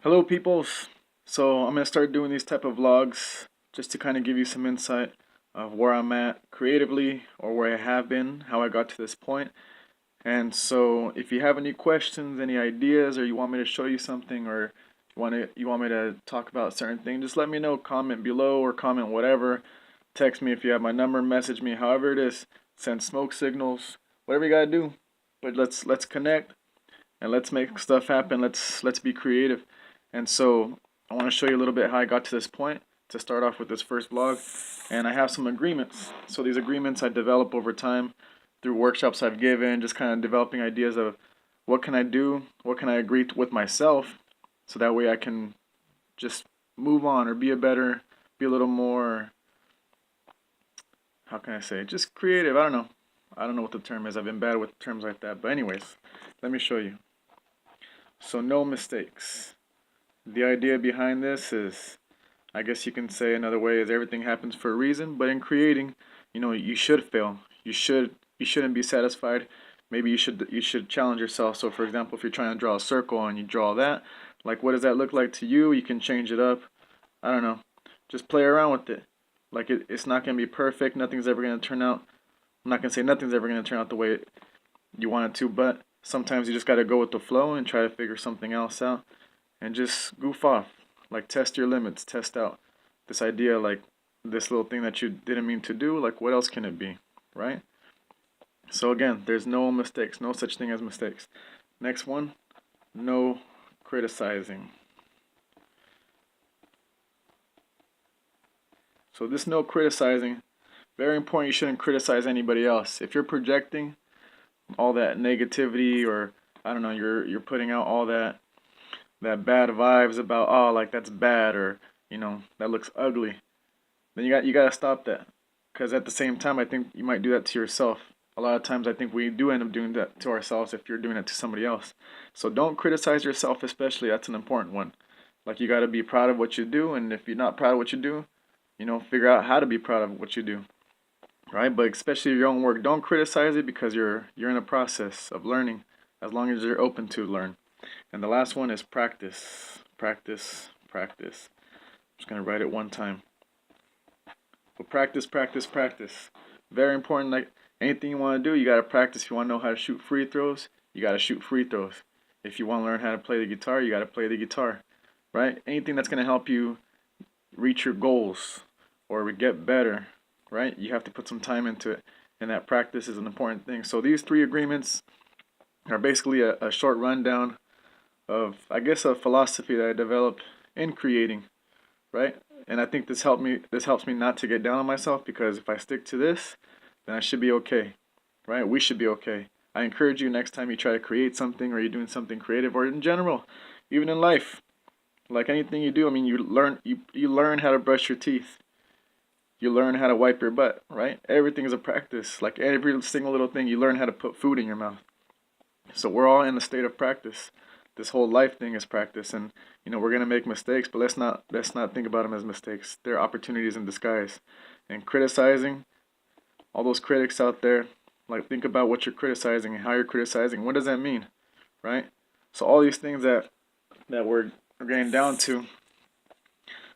Hello peoples. So I'm gonna start doing these type of vlogs just to kind of give you some insight of where I'm at creatively or where I have been, how I got to this point. And so if you have any questions, any ideas, or you want me to show you something, or you want me to talk about a certain thing, just let me know. Comment below or comment whatever. Text me if you have my number, message me, however it is. Send smoke signals, whatever you gotta do. But let's connect and let's make stuff happen. Let's be creative. And so I want to show you a little bit how I got to this point to start off with this first vlog. And I have some agreements. So these agreements I develop over time through workshops I've given, just kind of developing ideas of what can I do, what can I agree with myself, so that way I can just move on or be be a little more, how can I say, just creative. I don't know what the term is. I've been bad with terms like that. But anyways, let me show you. So no mistakes. The idea behind this is, I guess you can say another way is everything happens for a reason, but in creating, you should fail. You shouldn't be satisfied. Maybe you should challenge yourself. So for example, if you're trying to draw a circle and you draw that, like what does that look like to you? You can change it up. I don't know. Just play around with it. Like it's not going to be perfect. Nothing's ever going to turn out. I'm not going to say nothing's ever going to turn out the way you want it to, but sometimes you just got to go with the flow and try to figure something else out and just goof off. Like test your limits, test out this idea, like this little thing that you didn't mean to do, like what else can it be, right? So again, there's no mistakes, no such thing as mistakes. Next one, no criticizing. So this no criticizing, very important. You shouldn't criticize anybody else. If you're projecting all that negativity, or I don't know, you're putting out all that bad vibes about, oh, like that's bad, or that looks ugly, then you got to stop that. Because at the same time, I think you might do that to yourself. A lot of times I think we do end up doing that to ourselves if you're doing it to somebody else. So don't criticize yourself, especially. That's an important one. Like, you got to be proud of what you do, and if you're not proud of what you do, figure out how to be proud of what you do, right? But especially your own work, don't criticize it, because you're in a process of learning, as long as you're open to learn. And the last one is practice. Practice, practice. I'm just going to write it one time. But practice, practice, practice. Very important. Like anything you want to do, you got to practice. If you want to know how to shoot free throws, you got to shoot free throws. If you want to learn how to play the guitar, you got to play the guitar, right? Anything that's going to help you reach your goals or get better, right? You have to put some time into it. And that practice is an important thing. So these three agreements are basically a short rundown of, I guess, a philosophy that I developed in creating, right? And I think this helps me not to get down on myself, because if I stick to this, then I should be okay, right? We should be okay. I encourage you, next time you try to create something, or you're doing something creative, or in general, even in life, like anything you do, I mean, you learn how to brush your teeth. You learn how to wipe your butt, right? Everything is a practice. Like every single little thing, you learn how to put food in your mouth. So we're all in a state of practice. This whole life thing is practice, and we're gonna make mistakes, but let's not think about them as mistakes. They're opportunities in disguise. And criticizing, all those critics out there, like, think about what you're criticizing and how you're criticizing. What does that mean, right? So all these things that we're getting down to,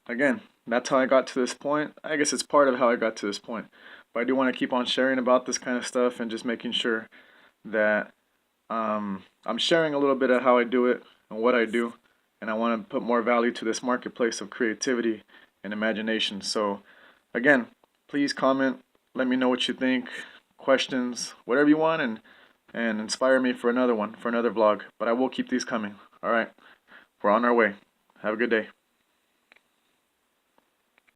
again, that's how I got to this point. I guess it's part of how I got to this point. But I do want to keep on sharing about this kind of stuff, and just making sure that I'm sharing a little bit of how I do it and what I do, and I want to put more value to this marketplace of creativity and imagination. So, again, please comment, let me know what you think, questions, whatever you want, and inspire me for another one, for another vlog. But I will keep these coming. All right, we're on our way. Have a good day.